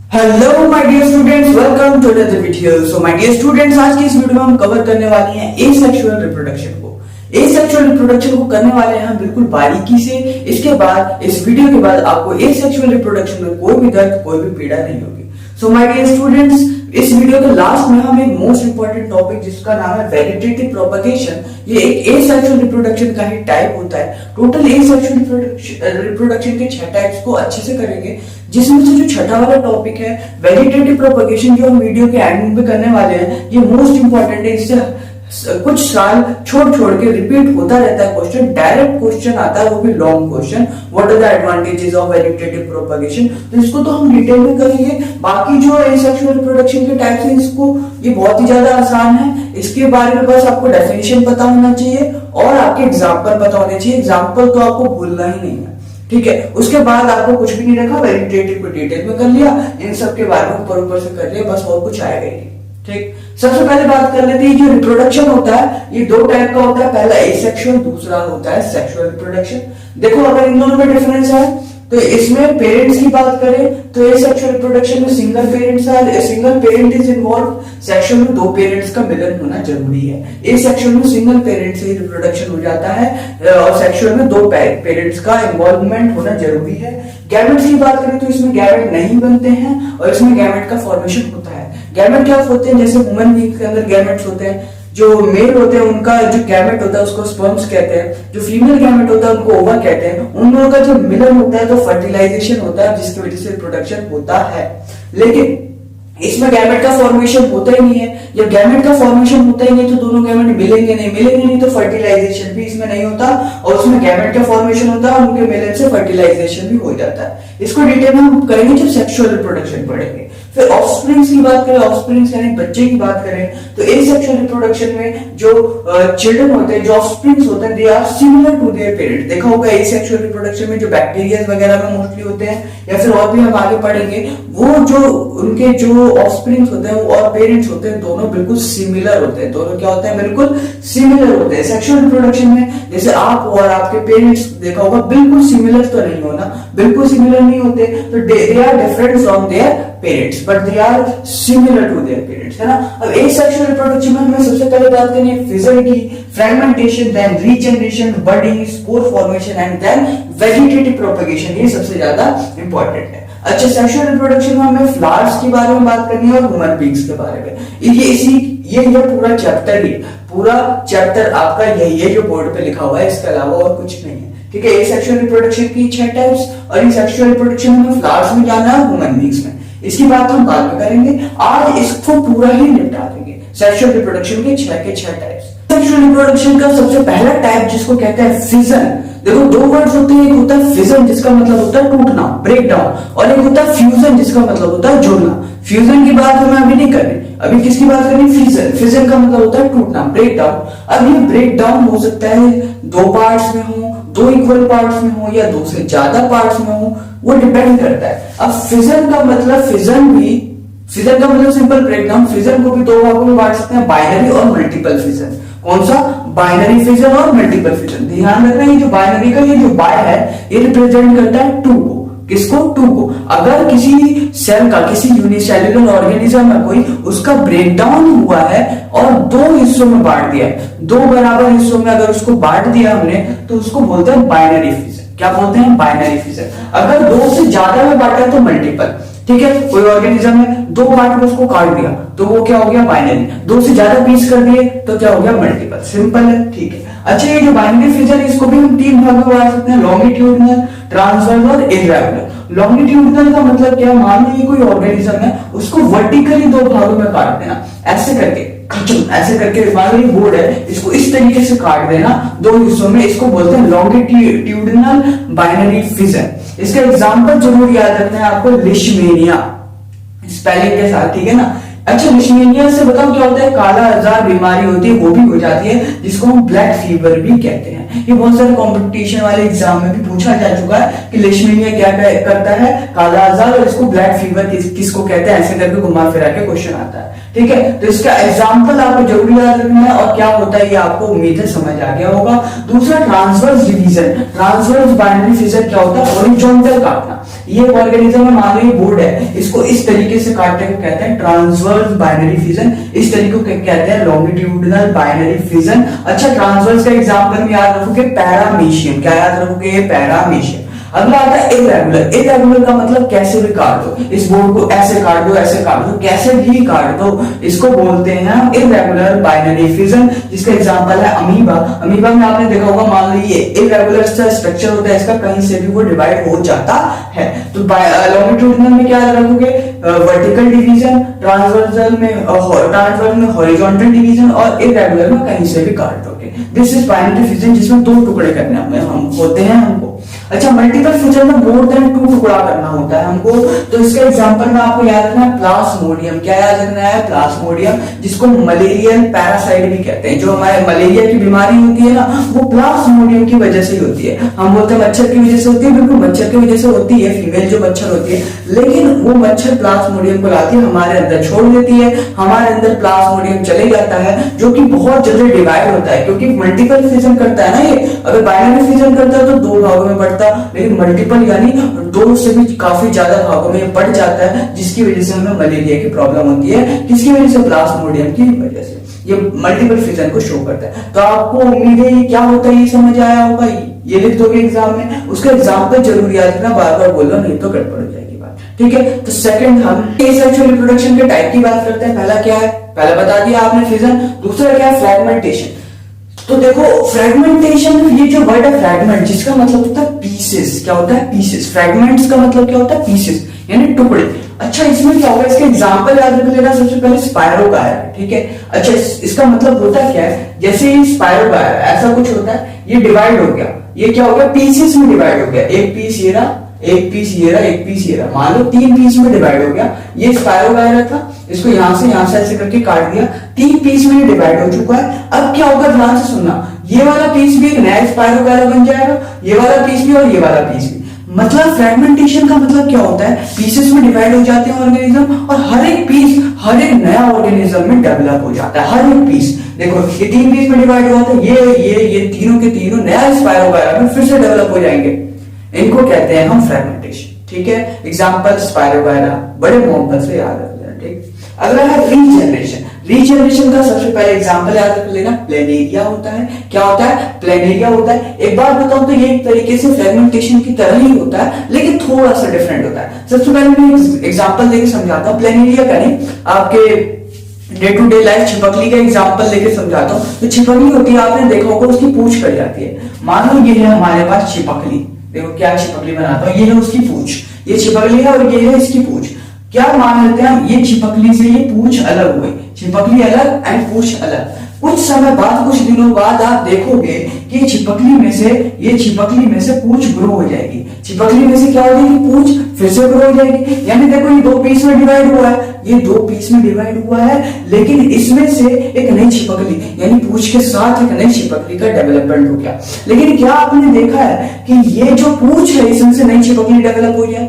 Hello my dear students, welcome to another video. So my dear students, आज की इस video में हम कवर करने वाले हैं एसेक्सुअल रिप्रोडक्शन को। एसेक्सुअल रिप्रोडक्शन को करने वाले हैं हम बिल्कुल बारीकी से। इसके बाद इस वीडियो के बाद आपको एसेक्सुअल रिप्रोडक्शन में कोई भी दर्द, कोई भी पीड़ा नहीं होगी। सो माय डियर स्टूडेंट्स, इस वीडियो के लास्ट में हम एक मोस्ट इंपॉर्टेंट टॉपिक जिसका नाम है वेजिटेटिव प्रोपगेशन, ये एक एसेक्सुअल रिप्रोडक्शन का ही टाइप होता है। टोटल एसेक्सुअल रिप्रोडक्शन के 6 टाइप्स को अच्छे से करेंगे, जिसमें से जो छठा वाला टॉपिक है वेजिटेटिव प्रोपगेशन, जो हम वीडियो के एंड में करने वाले हैं, ये मोस्ट इंपॉर्टेंट है। इससे कुछ साल छोड़ छोड़ के रिपीट होता रहता है क्वेश्चन, डायरेक्ट क्वेश्चन आता है, वो भी long question. What are the advantages of vegetative propagation, तो इसको तो हम डिटेल में करेंगे। बाकी जो एसेक्सुअल रिप्रोडक्शन के टाइप्स हैं, इसको ये बहुत ही ज्यादा आसान है। इसके बारे में बस आपको डेफिनेशन पता होना चाहिए और आपके एग्जाम्पल पता होने चाहिए। एग्जाम्पल तो आपको भूलना ही नहीं है, ठीक है। उसके बाद आपको कुछ भी नहीं रखा, वेजिटेटिव को डिटेल में कर लिया, इन सब के बारे में ऊपर से कर लिया, बस और कुछ आएगा ही नहीं, ठीक। सबसे पहले बात कर लेते हैं, जो रिप्रोडक्शन होता है ये 2 टाइप का होता है। पहला एसेक्सुअल, दूसरा होता है सेक्सुअल रिप्रोडक्शन। देखो अगर इन दोनों में डिफरेंस है तो इसमें पेरेंट्स की बात करें तो एसेक्सुअल रिप्रोडक्शन में single parent is involve. Sexual में 2 पेरेंट्स का मिलन होना जरूरी है। एसेक्सुअल में सिंगल पेरेंट से ही रिप्रोडक्शन हो जाता है और सेक्सुअल में 2 पेरेंट्स का इन्वॉल्वमेंट होना जरूरी है। गैमेट्स की बात करें तो इसमें गैमेट नहीं बनते हैं और इसमें गैमेट का फॉर्मेशन होता है। गैमेट क्या होते हैं, जैसे ह्यूमन बीइंग के अंदर गैमेट्स होते हैं। जो मेल होते हैं उनका जो गैमेट होता है उसको स्पर्म्स कहते हैं, जो फीमेल गैमेट होता है उनको ओवा कहते हैं। उन दोनों का जब मिलन होता है तो फर्टिलाइजेशन होता है, जिसकी वजह से रिप्रोडक्शन होता है। लेकिन इसमें गैमेट का फॉर्मेशन होता ही नहीं है। जब गैमेट का फॉर्मेशन होता ही नहीं तो दोनों गैमेट मिलेंगे नहीं तो फर्टिलाइजेशन भी इसमें नहीं होता और उसमें गैमेट का फॉर्मेशन होता है, उनके मिलन से फर्टिलाइजेशन भी हो जाता है। इसको डिटेल में हम करेंगे जब सेक्सुअल रिप्रोडक्शन पढ़ेंगे। फिर ऑफस्प्रिंग्स की बात करें, ऑफस्प्रिंग्स यानी बच्चे की बात करें तो एसेक्सुअल रिप्रोडक्शन में जो चिल्ड्रन होते हैं, जो ऑफस्प्रिंग्स होते हैं, they are similar to their parents. देखा होगा एसेक्सुअल रिप्रोडक्शन में जो बैक्टीरिया वगैरह में मोस्टली होते हैं, या फिर और भी हम आगे पढ़ेंगे, वो जो उनके जो ऑफस्प्रिंग्स होते हैं और पेरेंट्स होते हैं, दोनों बिल्कुल सिमिलर होते हैं। दोनों क्या होते हैं, बिल्कुल सिमिलर होते हैं। सेक्सुअल रिप्रोडक्शन में जैसे आप और आपके पेरेंट्स, देखा होगा, बिल्कुल सिमिलर तो नहीं होना, बिल्कुल सिमिलर नहीं होते, तो they are different from their parents but they are similar to their parents, है ना। अब एसेक्सुअल रिप्रोडक्शन में हमें सबसे पहले बात करनी है physically, fragmentation, then regeneration, budding, spore formation and then vegetative propagation. ये सबसे ज्यादा इंपॉर्टेंट है। अच्छा, सेक्सुअल रिप्रोडक्शन में हमें फ्लावर्स के बारे में बात करनी है और ह्यूमन बीइंग्स के बारे में। ये पूरा चैप्टर ही, पूरा चैप्टर आपका यही है जो बोर्ड पे लिखा हुआ है, इसके अलावा और कुछ नहीं है, ठीक है। एसेक्सुअल रिप्रोडक्शन की 6 टाइप्स और इन सेक्सुअल रिप्रोडक्शन में फ्लावर्स में जाना है, ह्यूमन बीइंग्स में, इसकी बात हम बाद में करेंगे। आज इसको पूरा ही निपटा देंगे, सेक्सुअल रिप्रोडक्शन के 6 टाइप्स। सेक्सुअल रिप्रोडक्शन का सबसे पहला टाइप जिसको कहते हैं फिजन। देखो 2 वर्ड्स होते हैं, एक होता है फिजन जिसका मतलब होता है टूटना, ब्रेक डाउन, और एक होता है फ्यूजन जिसका मतलब होता है जुड़ना। फ्यूजन की बात हमें अभी नहीं करनी, अभी किसकी बात करनी, फिजन। फिजन का मतलब होता है टूटना, ब्रेक डाउन। अब ये ब्रेक डाउन हो सकता है 2 पार्ट्स में हो, 2 इक्वल पार्ट्स में हो, या 2 से ज्यादा पार्ट्स में हो, वो डिपेंड करता है। अब फिजन का मतलब फिजन का मतलब सिंपल ब्रेकडाउन। फिजन को भी 2 भागों में बांट सकते हैं, बाइनरी और मल्टीपल फिजन। कौन सा, बाइनरी फिजन और मल्टीपल फिजन। ध्यान रखना, ये जो बाइनरी का ये जो बाय है ये रिप्रेजेंट करता है 2 को। किसको, 2 को। अगर किसी सेल का, किसी यूनिसेल्युलर ऑर्गेनिज्म में कोई उसका ब्रेकडाउन हुआ है और 2 हिस्सों में बांट दिया है, 2 बराबर हिस्सों में अगर उसको बांट दिया हमने, तो उसको बोलते हैं बाइनरी फिजन। क्या बोलते हैं, बाइनरी फिजन। अगर 2 से ज्यादा में बांटा तो मल्टीपल, ठीक है। कोई ऑर्गेनिज्म है, 2 पार्ट में उसको काट दिया तो वो क्या हो गया, बाइनरी। 2 से ज्यादा पीस कर दिए तो क्या हो गया, मल्टीपल। सिंपल है, ठीक है। अच्छा, ये जो बाइनरी फिजन है इसको भी हम 3 भागों में बांट सकते हैं, लॉन्गिट्यूडनल, ट्रांसवर्स और इर्रेगुलर। लॉन्गिट्यूडनल का मतलब क्या, मान लो ये कोई ऑर्गेनिज्म है, उसको वर्टिकली 2 भागों में काट देना, ऐसे करके मान लो ये बोर्ड है, इसको इस तरीके से काट देना 2 हिस्सों में, इसको बोलते हैं लॉन्गिट्यूडनल बाइनरी फिजन। इसका एग्जांपल जरूर याद रखना है आपको, लिशमेनिया, स्पेलिंग के साथ, ठीक है ना। अच्छा, लिशमेनिया से बताओ क्या होता है, काला आजार बीमारी होती है, वो भी हो जाती है, जिसको हम ब्लैक फीवर भी कहते हैं। ये बहुत सारे कंपटीशन वाले एग्जाम में भी पूछा जा चुका है कि लिशमेनिया क्या करता है, काला आजार, और इसको ब्लैक फीवर किसको कहते हैं, ऐसे करके घुमा फिरा के क्वेश्चन आता है। ठीक है, तो इसका एग्जाम्पल आपको जरूर याद रखना है, और क्या होता है ये आपको उम्मीद है समझ आ गया होगा। दूसरा, transverse division. Transverse binary fission क्या होता है, हॉरिजॉन्टल काटना। ये एक ऑर्गेनिज्म में मान लो बोर्ड है, इसको इस तरीके से काटने को कहते हैं ट्रांसवर्स बाइनरी फिजन, इस तरीके को कहते हैं लॉन्गिट्यूडिनल बाइनरी फिजन। अच्छा, ट्रांसवर्स का एग्जांपल में याद रखोगे पैरामीशियम, क्या याद रखोगे, पैरामीशियम। अगला आता है इरेगुलर। इरेगुलर का मतलब कैसे भी काट दो, इस बोर्ड को ऐसे काट दो, ऐसे काट दो, कैसे भी काट दो, इसको बोलते हैं इरेगुलर बाइनरी फिजन, जिसका एग्जांपल है अमीबा। अमीबा में आपने देखा होगा, मान लीजिए इरेगुलर स्ट्रक्चर होता है इसका, कहीं से भी वो डिवाइड हो जाता है। तो लॉन्गिट्यूडिनल में क्या रखोगे, वर्टिकल डिवीजन, ट्रांसवर्सल में हॉरिजॉन्टल डिवीजन, और इरेगुलर में कहीं से भी काट दोगे। दिस इज बाइनरी फिजन, जिसमें दो टुकड़े करने में हम होते हैं हमको। अच्छा, मल्टीपल फिजन में मोर देन 2 टुकड़ा करना होता है हमको, तो इसका एग्जांपल में आपको याद रखना है प्लाज्मोडियम। क्या याद रखना है, प्लाज्मोडियम, जिसको मलेरियन पैरासाइट भी कहते हैं। जो हमारे मलेरिया की बीमारी होती है ना, वो प्लाज्मोडियम की वजह से ही होती है। हम बोलते हैं मच्छर की वजह से होती है, बिल्कुल मच्छर की वजह से होती है, फीमेल जो मच्छर होती है, लेकिन वो मच्छर प्लाज्मोडियम को लाती है, हमारे अंदर छोड़ देती है, हमारे अंदर प्लाज्मोडियम चले जाता है, जो कि बहुत जल्दी डिवाइड होता है, क्योंकि मल्टीपल फिजन करता है ना ये। अगर बाइनरी फिजन करता है तो 2 भागों में बढ़ता, लेकिन मल्टीपल यानी 2 से भी काफी ज्यादा भागों में बढ़ जाता है, जिसकी वजह से हमें मलेरिया की प्रॉब्लम होती है। किसकी वजह से, प्लाज्मोडियम की वजह से। ये मल्टीपल फिजन को शो करता है। तो आपको उम्मीद है ये क्या होता है ये समझ आया होगा, ये लिख दोगे एग्जाम में, उसका एग्जाम्पल जरूर याद रखना, बार बार बोलो नहीं तो गड़बड़ हो जाएगी बात। ठीक है, तो सेकंड हम एसेक्सुअल रिप्रोडक्शन के टाइप की बात करते हैं। पहला क्या है, पहला बता दिया आपने फिजन। दूसरा क्या है, फ्रैगमेंटेशन। तो देखो फ्रैगमेंटेशन, ये जो वर्ड है फ्रैगमेंट, जिसका मतलब होता है पीसेस। क्या होता है, पीसेस। फ्रैगमेंट्स का मतलब क्या होता है, पीसेस यानी टुकड़े। अच्छा, इसमें क्या होगा, इसका एग्जांपल याद रख लेना। सबसे पहले स्पायरोगायर, ठीक है। अच्छा, इसका मतलब होता क्या है, जैसे ये स्पायरोगायर ऐसा कुछ होता है, ये डिवाइड हो गया, ये क्या हो गया, पीसेस में डिवाइड हो गया। एक पीस ये रहा, एक पीस ये रहा, एक पीस ये रहा, मान लो 3 पीस में डिवाइड हो गया। ये स्पायरोगायर था, इसको यहां से ऐसे करके काट दिया, 3 पीस में डिवाइड हो चुका है। अब क्या होगा, ध्यान से सुनना, ये वाला पीस भी एक नया स्पायरोगायर बन जाएगा, ये वाला पीस भी और ये वाला पीस भी। मतलब फ्रैगमेंटेशन का मतलब क्या होता है, पीसेस में डिवाइड हो जाते हैं ऑर्गेनिज्म, और हर एक पीस हर एक नया ऑर्गेनिज्म में डेवलप हो जाता है। हर एक पीस, देखो ये 3 पीस में डिवाइड हुआ था, ये तीनों के तीनों नया स्पायरोगायर में फिर से डेवलप हो जाएंगे। इनको कहते हैं हम फ्रैगमेंटेशन। ठीक है, एग्जांपल स्पायरोगायर, बड़े मोहब्बत से याद रख लेना। ठीक, अगला है रीजनरेशन। रीजनरेशन का सबसे पहले एग्जांपल याद रख लेना, प्लेनेरिया होता है। क्या होता है, प्लेनेरिया होता है। एक बात बताऊं तो ये एक तरीके से फ्रैगमेंटेशन की तरह ही होता है, लेकिन थोड़ा सा डिफरेंट होता है। सबसे पहले मैं एग्जांपल देके समझाता हूं। प्लेनेरिया का नहीं, आपके डे टू डे लाइफ छिपकली का एग्जांपल लेके समझाता हूं। तो छिपकली होती है, आपने देखा होगा उसकी पूंछ कट जाती है। मान लो ये है हमारे पास छिपकली, देखो क्या छिपकली बनाता हूं, ये है उसकी पूंछ, ये छिपकली है और ये है इसकी पूंछ। क्या मान लेते हैं हम, ये छिपकली से ये पूंछ अलग हुई, छिपकली अलग एंड पूंछ अलग। कुछ समय बाद, कुछ दिनों बाद आप देखोगे कि छिपकली में से पूंछ ग्रो हो जाएगी। छिपकली में से क्या हो जाएगी, पूंछ फिर से ग्रो हो जाएगी। यानी देखो ये 2 पीस में डिवाइड हुआ है, ये 2 पीस में डिवाइड हुआ है, लेकिन इसमें से एक नई छिपकली यानी पूंछ के साथ एक नई छिपकली का डेवलपमेंट हो गया। लेकिन क्या आपने देखा है कि ये जो पूंछ है इसमें से नई छिपकली डेवलप हो जाए,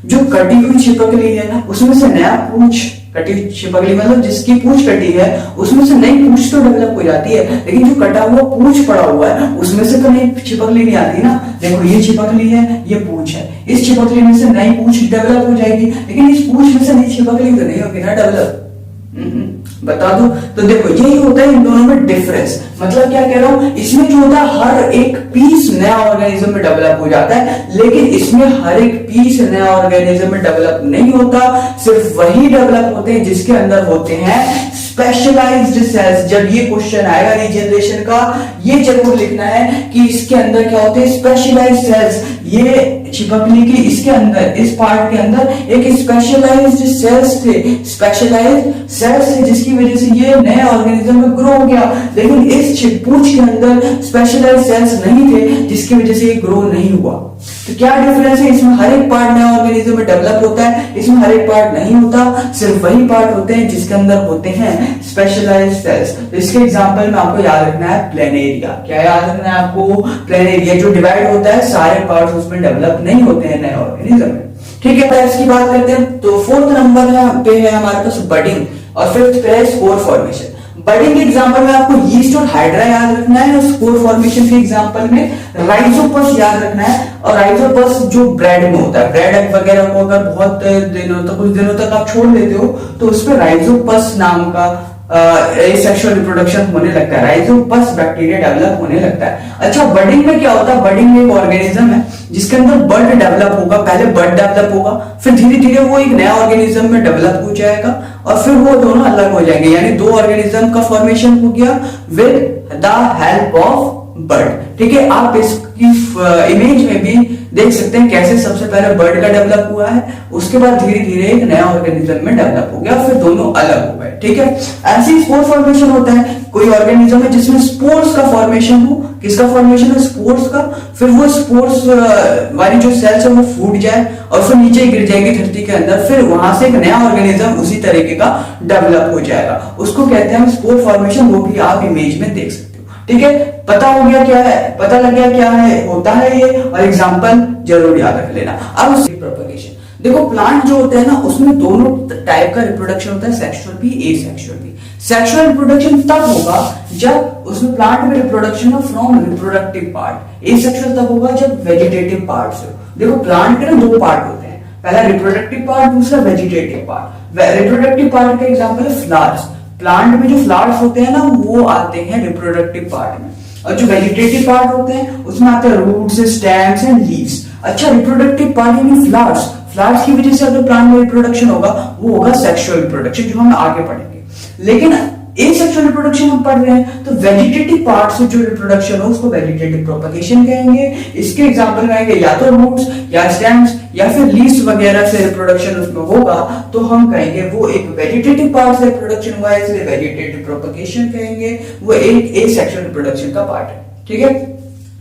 जो कटी हुई छिपकली है ना उसमें से नया पूंछ, कटी छिपकली मतलब जिसकी पूंछ कटी है उसमें से नई पूंछ तो डेवलप हो जाती है, लेकिन जो कटा हुआ पूंछ पड़ा हुआ है उसमें से तो नई छिपकली नहीं आती ना। देखो ये छिपकली है, ये पूंछ है, इस छिपकली में से नई पूंछ डेवलप हो जाएगी, लेकिन इस पूंछ में से नई छिपकली तो नहीं होगी ना डेवलप। बता दो। तो देखो यही होता है इन दोनों में डिफरेंस। मतलब क्या कह रहा हूं, इसमें जो होता है हर एक पीस नया ऑर्गेनिज्म में डेवलप हो जाता है, लेकिन इसमें हर एक पीस नया ऑर्गेनिज्म में डेवलप नहीं होता। सिर्फ वही डेवलप होते हैं जिसके अंदर होते हैं स्पेशलाइज्ड सेल्स। जब ये क्वेश्चन आएगा रीजनरेशन का, ये जरूर लिखना है कि इसके अंदर क्या होते हैं स्पेशलाइज्ड सेल्स। ये चिपकली की इसके अंदर, इस पार्ट के अंदर एक स्पेशलाइज्ड सेल्स थे, स्पेशलाइज्ड सेल्स थे, जिसकी वजह से ये नए ऑर्गेनिज्म में ग्रो हो गया। लेकिन इस पूंछ के अंदर स्पेशलाइज्ड सेल्स नहीं थे, जिसकी वजह से ये ग्रो नहीं हुआ। तो क्या डिफरेंस है, इसमें हर एक पार्ट नए ऑर्गेनिज्म में डेवलप होता है, इसमें हर एक पार्ट नहीं होता, सिर्फ वही पार्ट होते हैं जिसके अंदर होते हैं स्पेशलाइज्ड सेल्स। तो इसके एग्जांपल में आपको याद रखना है प्लेनेरिया। क्या याद रखना है आपको? प्लेनेरिया जो डिवाइड होता है, सारे पार्ट्स उसमें डेवलप नहीं होते हैं नए ऑर्गेनिज्म में। ठीक है, टाइप्स की बात करते हैं। तो फोर्थ नंबर पे है हमारे पास बडिंग और फिफ्थ पे है स्पोर फॉर्मेशन। बडिंग के एग्जांपल में आपको यीस्ट और हाइड्रा याद रखना है, और स्पोर फॉर्मेशन के एग्जांपल में राइजोपस याद रखना है। और राइजोपस जो ब्रेड में होता है, ब्रेड वगैरह को अगर बहुत दिनों तक, कुछ दिनों तक आप छोड़ देते हो तो उस पर राइजोपस नाम का सेक्सुअल रिप्रोडक्शन होने लगता है, राइजोपस बैक्टीरिया डेवलप होने लगता है। अच्छा, बडिंग में क्या होता है? बडिंग एक ऑर्गेनिज्म है जिसके अंदर बड डेवलप होगा, पहले बड डेवलप होगा, फिर धीरे धीरे वो एक नया ऑर्गेनिज्म में डेवलप हो जाएगा और फिर वो दोनों अलग हो जाएंगे, यानी दो ऑर्गेनिज्म का फॉर्मेशन हो गया with the help of bird. ठीक है, आप इसकी इमेज में भी देख सकते हैं कैसे सबसे पहले बर्ड का डेवलप हुआ है, उसके बाद धीरे धीरे एक नया ऑर्गेनिज्म में डेवलप हो गया, फिर दोनों अलग हो गए। ठीक है, ऐसे ही स्पोर फॉर्मेशन होता है। कोई ऑर्गेनिज्म है जिसमें स्पोर्स का फॉर्मेशन हो, किसका फॉर्मेशन है? स्पोर्स का। फिर वो स्पोर्स वाली जो सेल्स है वो फूट जाए और फिर नीचे गिर जाएगी धरती के अंदर, फिर वहां से एक नया ऑर्गेनिज्म उसी तरीके का डेवलप हो जाएगा, उसको कहते हैं स्पोर फॉर्मेशन। वो भी आप इमेज में देख सकते हो। ठीक है, पता हो गया क्या है, पता लग गया क्या है होता है ये, और एग्जांपल जरूर याद रख लेना। अब उसकी प्रोपगेशन देखो, प्लांट जो होते हैं ना उसमें दोनों टाइप का रिप्रोडक्शन होता है, सेक्सुअल भी, एसेक्सुअल भी। सेक्सुअल रिप्रोडक्शन तब होगा जब उसमें प्लांट में रिप्रोडक्शन हो फ्रॉम रिप्रोडक्टिव पार्ट, एसेक्सुअल तब होगा जब वेजिटेटिव पार्ट से। देखो प्लांट के ना दो पार्ट होते हैं, पहला रिप्रोडक्टिव पार्ट, दूसरा वेजिटेटिव पार्ट। रिप्रोडक्टिव पार्ट का एग्जांपल है फ्लावर्स। प्लांट में जो फ्लावर्स होते हैं ना वो आते हैं रिप्रोडक्टिव पार्ट में, और जो वेजिटेटिव पार्ट होते हैं उसमें आते हैं रूट्स, स्टेम्स एंड लीव्स। अच्छा, रिप्रोडक्टिव पार्ट यानी फ्लावर्स, फ्लावर्स की वजह से अगर प्लांट में रिप्रोडक्शन होगा वो होगा सेक्सुअल रिप्रोडक्शन, जो हम आगे पढ़ेंगे। लेकिन एसेक्सुअल रिप्रोडक्शन हम पढ़ रहे हैं तो वेजिटेटिव पार्ट से जो रिप्रोडक्शन हो उसको वेजिटेटिव प्रोपगेशन कहेंगे। इसके एग्जांपल कहेंगे या तो रूट्स या स्टेम्स या फिर लीव्स वगैरह से रिप्रोडक्शन उसमें होगा तो हम कहेंगे वो एक वेजिटेटिव पार्ट से रिप्रोडक्शन हुआ है, इसलिए वेजिटेटिव प्रोपगेशन कहेंगे। वो एक एसेक्सुअल रिप्रोडक्शन का पार्ट है। ठीक है,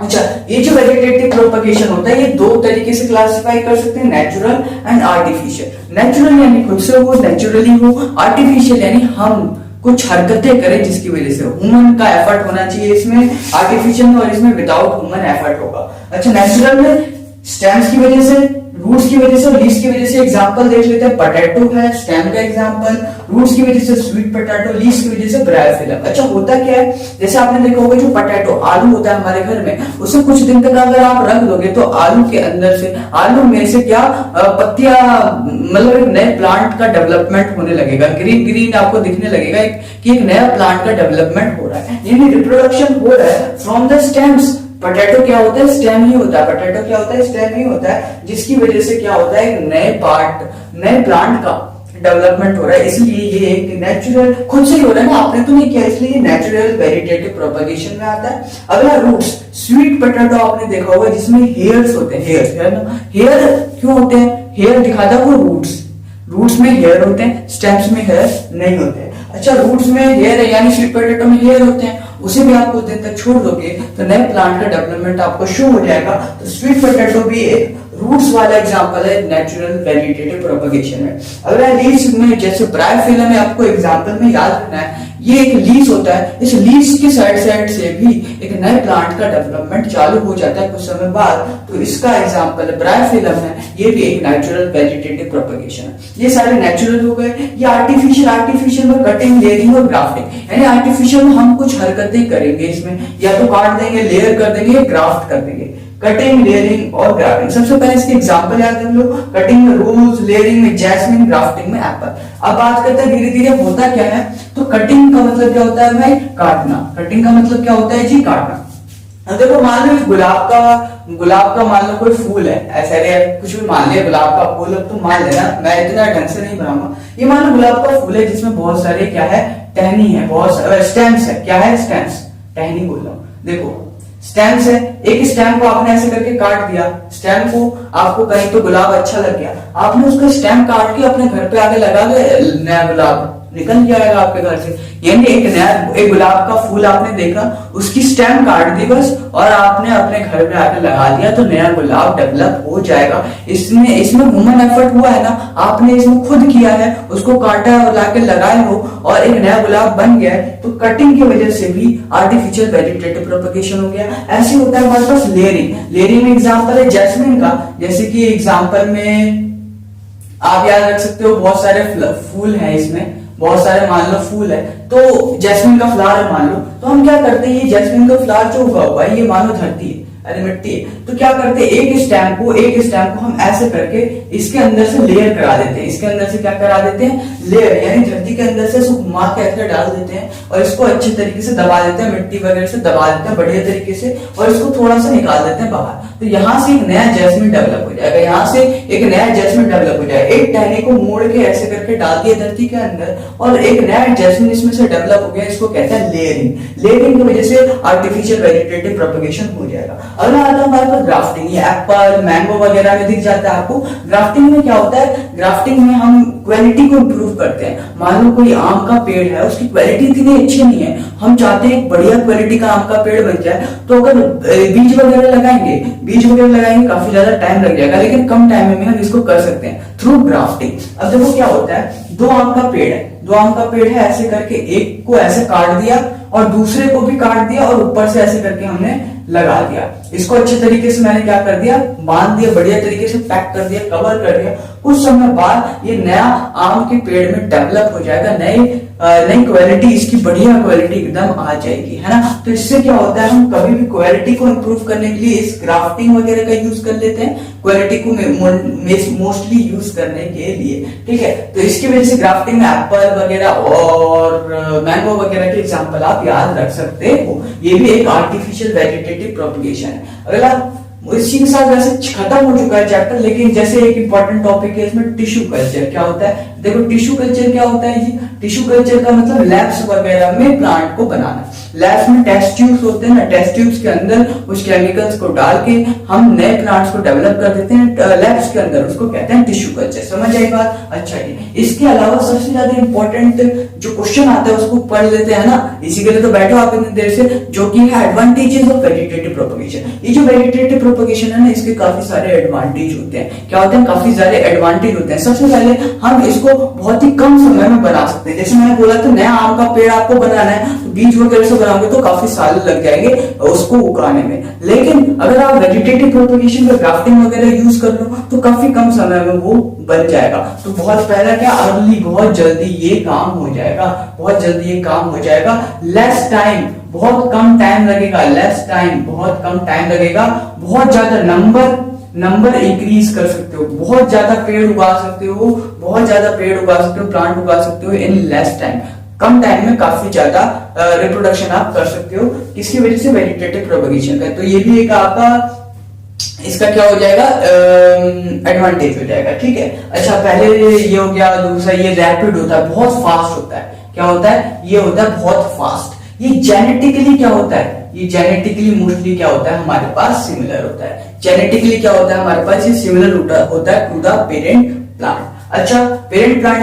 अच्छा, ये जो वेजिटेटिव प्रोपगेशन होता है ये दो तरीके से क्लासिफाई कर सकते हैं, नेचुरल एंड आर्टिफिशियल। नेचुरल यानी खुद से हो, नेचुरली हो। आर्टिफिशियल यानी हम कुछ हरकतें करें जिसकी वजह से, ह्यूमन का एफर्ट होना चाहिए इसमें आर्टिफिशियल में, और इसमें विदाउट ह्यूमन एफर्ट होगा। अच्छा, नेचुरल में स्टेम्स की वजह से, रूट्स की वजह से, लीव्स की वजह से। एग्जांपल देख लेते हैं, पोटैटो है स्टेम का एग्जांपल, रूट्स की वजह से स्वीट पोटैटो, लीव्स की वजह से ब्रायोफिलम। अच्छा, होता क्या है, जैसे आपने देखा होगा जो पोटैटो आलू होता है हमारे घर में, उसे कुछ दिन तक अगर आप रख दोगे तो आलू के अंदर से, आलू में से क्या पत्तियां, मतलब एक नए प्लांट का डेवलपमेंट होने लगेगा, ग्रीन ग्रीन आपको दिखने लगेगा कि एक नया प्लांट का डेवलपमेंट हो रहा है, यानी रिप्रोडक्शन हो रहा है फ्रॉम द स्टेम्स। पोटैटो क्या होता है? स्टेम ही होता है। पोटैटो क्या होता है? स्टेम ही होता है, जिसकी वजह से क्या होता है, एक नए पार्ट, नए प्लांट का डेवलपमेंट हो रहा है। इसलिए ये एक नेचुरल, खुद से ही हो रहा है ना, आपने तो नहीं किया, इसलिए नेचुरल वेजिटेटिव प्रोपगेशन में आता है। अगला रूट्स, स्वीट पोटैटो आपने देखा होगा जिसमें हेयर्स होते हैं, हेयर्स है ना। हेयर क्यों होते हैं? हेयर दिखाता है वो रूट्स, रूट्स में हेयर होते हैं, स्टेम्स में हेयर नहीं होते हैं। अच्छा, रूट्स में हेयर है यानी स्वीट पोटैटो में हेयर होते हैं, उसे भी आप कुछ दिन तक छोड़ दोगे तो नए प्लांट का डेवलपमेंट आपको शो हो जाएगा। तो स्वीट पोटैटो भी एक रूट्स वाला एग्जांपल है नेचुरल वेजिटेटिव प्रोपगेशन में। अगर लीव्स में जैसे ब्रायोफिलम में आपको एग्जांपल में याद रखना है, ये एक लीव्स होता है, इस लीव्स के साइड साइड से भी एक नए प्लांट का डेवलपमेंट चालू हो जाता है कुछ समय बाद, तो इसका एग्जांपल ब्रायोफिलम है, ये भी एक नेचुरल वेजिटेटिव प्रोपगेशन है। ये सारे नेचुरल हो गए। ये आर्टिफिशियल, आर्टिफिशियल में कटिंग, लेयरिंग और ग्राफ्टिंग, यानी आर्टिफिशियल में हम कुछ हरकतें करेंगे इसमें, या तो काट देंगे, लेयर कर देंगे, ग्राफ्ट कर देंगे। कटिंग, लेयरिंग और ग्राफ्टिंग, सबसे पहले इसके एग्जांपल याद रख लो। कटिंग में रोज, लेयरिंग में जैस्मिन, ग्राफ्टिंग में एप्पल। अब बात करते हैं धीरे धीरे होता क्या है। तो कटिंग का मतलब क्या होता है भाई? काटना। कटिंग का मतलब क्या होता है जी? काटना। अब देखो मान लो गुलाब का मान लो कोई फूल है, ऐसा कुछ भी मान लिया, गुलाब का फूल, अब तुम मान लेना, मैं इतना ढंग से नहीं बनाऊंगा। ये मान लो गुलाब का फूल है जिसमें बहुत सारे क्या है, टहनी है, बहुत स्टेम्स है। क्या है? स्टेम्स, टहनी बोल रहा हूं। देखो स्टेम से एक स्टेम को आपने ऐसे करके काट दिया, स्टेम को आपको कहीं तो गुलाब अच्छा लग गया, आपने उसका स्टेम काट के अपने घर पे आके लगा दे, नया गुलाब निकल जाएगा आपके घर से। यानी एक गुलाब का फूल आपने देखा, उसकी स्टेम काट दी बस और आपने अपने घर पे आके लगा दिया तो नया गुलाब डेवलप हो जाएगा। इसमें ह्यूमन एफर्ट हुआ है ना, आपने इसमें खुद किया है, उसको काटा और लाके लगाए हो और एक नया गुलाब बन गया है। तो कटिंग की वजह से भी आर्टिफिशियल वेजिटेटिव प्रोपगेशन हो गया। ऐसे होता है हमारे पास लेयरिंग। लेयरिंग में एग्जांपल है जैस्मिन का, जैसे कि एग्जांपल में आप याद रख सकते हो बहुत सारे फूल हैं, इसमें बहुत सारे मान लो फूल है, तो जैस्मिन का फ्लावर है मान लो, तो हम क्या करते हैं, ये जैस्मिन का फ्लावर जो उगा हुआ है ये मान लो धरती है, अरे मिट्टी है, तो क्या करते हैं एक स्टेम को हम ऐसे करके इसके अंदर से लेयर करा देते हैं। इसके अंदर से क्या करा देते हैं, लेयर, यानी धरती के अंदर से इसको घुमा के ऐसे डाल देते हैं और इसको अच्छे तरीके से दबा देते हैं, मिट्टी वगैरह से दबा देते हैं बढ़िया तरीके से और इसको थोड़ा सा निकाल देते हैं बाहर। तो यहाँ से एक नया जैस्मिन डेवलप हो जाएगा, यहाँ से एक नया जैस्मिन डेवलप हो जाएगा। एक टहनी को मोड़ के ऐसे करके डाल दिया धरती के अंदर और एक नया जैस्मिन इसमें से डेवलप हो गया, इसको कहते हैं लेयरिंग। लेयरिंग की वजह से आर्टिफिशियल वेजिटेटिव प्रोपगेशन हो जाएगा। अगला आता है हमारे पास ग्राफ्टिंग। ये एप्पल, मैंगो वगैरह में दिख जाता है आपको। ग्राफ्टिंग में क्या होता है, ग्राफ्टिंग में हम क्वालिटी को इंप्रूव करते हैं। मान लो कोई आम का पेड़ है, उसकी क्वालिटी इतनी अच्छी नहीं है, हम चाहते हैं बढ़िया क्वालिटी का आम का पेड़ बन जाए, तो अगर बीज वगैरह लगाएंगे काफी ज्यादा टाइम लग जाएगा, लेकिन कम टाइम में हम इसको कर सकते हैं थ्रू ग्राफ्टिंग। अब देखो क्या होता है, दो आम का पेड़ है, ऐसे करके एक को ऐसे काट दिया और दूसरे को भी काट दिया और ऊपर से ऐसे करके हमने लगा दिया। इसको अच्छे तरीके से मैंने क्या कर दिया, बांध दिया, बढ़िया तरीके से पैक कर दिया, कवर कर दिया। कुछ समय बाद ये नया आम के पेड़ में डेवलप हो जाएगा, नई क्वालिटी, इसकी बढ़िया क्वालिटी एकदम आ जाएगी, है ना। तो इससे क्या होता है, हम कभी भी क्वालिटी को इंप्रूव करने के लिए इस ग्राफ्टिंग वगैरह का यूज कर लेते हैं, क्वालिटी को मोस्टली यूज करने के लिए, ठीक है। तो इसकी वजह से ग्राफ्टिंग में एप्पल वगैरह और मैंगो वगैरह के एग्जांपल आप याद रख सकते हो। ये भी एक आर्टिफिशियल वेजिटेटिव प्रोपगेशन है। अगला इसी के साथ वैसे खत्म हो चुका है चैप्टर, लेकिन जैसे एक इंपॉर्टेंट टॉपिक है इसमें टिश्यू कल्चर। क्या होता है, देखो टिश्यू कल्चर क्या होता है जी, टिश्यू कल्चर का मतलब लैब्स वगैरह में प्लांट को बनाना। लैब्स में टेस्ट ट्यूब्स होते हैं ना, टेस्ट ट्यूब्स के अंदर उस केमिकल्स को डाल के हम नए प्लांट्स को डेवलप कर देते हैं लैब्स के अंदर, उसको कहते हैं टिश्यू कल्चर। समझ आई बात? अच्छा जी, इसके अलावा सबसे ज्यादा इंपॉर्टेंट जो क्वेश्चन आता है उसको पढ़ लेते हैं ना, इसी के लिए तो बैठो आप इतनी देर से, जो कि है एडवांटेजेस ऑफ वेजिटेटिव प्रोपगेशन। ये जो वेजिटेटिव प्रोपगेशन है ना, इसके काफी सारे एडवांटेज होते हैं। क्या होते हैं, काफी सारे एडवांटेज होते हैं। सबसे पहले हम इसको बहुत ही कम समय में बना सकते हैं। जैसे मैंने बोला था नया आम का पेड़ आपको बनाना है, तो बीज वगैरह से बनाओगे तो काफी साल लग जाएंगे उसको उगाने में, लेकिन अगर आप वेजिटेटिव प्रोपगेशन में ग्राफ्टिंग वगैरह यूज कर लो तो काफी कम समय में वो बन जाएगा। तो बहुत पहला क्या, अर्ली, बहुत जल्दी ये काम हो जाएगा, बहुत जल्दी ये काम हो जाएगा। लेस टाइम, बहुत कम टाइम लगेगा, लेस टाइम, बहुत कम टाइम लगेगा। बहुत ज्यादा नंबर इंक्रीज कर सकते हो, बहुत ज्यादा पेड़ उगा सकते हो, बहुत ज्यादा पेड़ उगा सकते हो, प्लांट उगा सकते हो in less time. Come time में काफी ज्यादा रिप्रोडक्शन आप कर सकते हो, किसकी वजह से, वेजिटेटिव प्रोपगेशन का। तो ये भी एक आपका इसका क्या हो जाएगा, एडवांटेज हो जाएगा, ठीक है। अच्छा, पहले ये हो गया। दूसरा, ये रैपिड होता है, बहुत फास्ट होता है। क्या होता है, ये होता है बहुत फास्ट। ये जेनेटिकली क्या होता है, ये जेनेटिकली मोस्टली क्या होता है, हमारे पास सिमिलर होता है। जेनेटिकली क्या होता है हमारे पास, ये सिमिलर होता है टू द पेरेंट प्लांट। अच्छा, पेरेंट प्लांट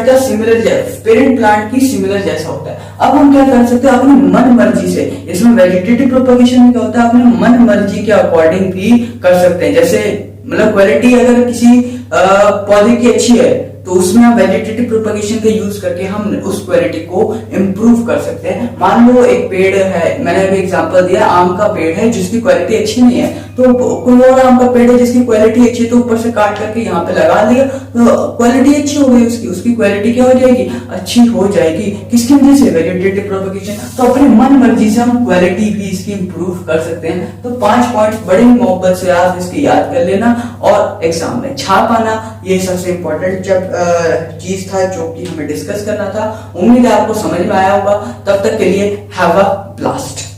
की सिमिलर जैसा होता है। अब हम क्या कर सकते हैं, अपनी मन मर्जी से, इसमें वेजिटेटिव प्रोपगेशन में क्या होता है, अपने मन मर्जी के अकॉर्डिंग भी कर सकते हैं। जैसे मतलब क्वालिटी अगर किसी पौधे की अच्छी है तो उसमें हम वेजिटेटिव प्रोपगेशन का यूज करके हम उस क्वालिटी को इम्प्रूव कर सकते हैं। मान लो एक पेड़ है, मैंने अभी एग्जांपल दिया, आम का पेड़ है जिसकी क्वालिटी अच्छी नहीं है, तो कोई और आम का पेड़ है जिसकी क्वालिटी अच्छी है, तो ऊपर से काट करके यहाँ पे लगा दिया तो क्वालिटी अच्छी हो गई, उसकी क्वालिटी क्या हो जाएगी, अच्छी हो जाएगी। किसकी वजह से, वेजिटेटिव प्रोपगेशन। तो अपनी मन मर्जी से हम क्वालिटी भी इसकी इम्प्रूव कर सकते हैं। तो 5 पॉइंट बड़े ही मोहब्बत से आप इसकी याद कर लेना और एग्जाम में छाप आना, ये सबसे इंपॉर्टेंट जब चीज था जो कि हमें डिस्कस करना था। उम्मीद है आपको समझ में आया होगा। तब तक के लिए हैव अ ब्लास्ट।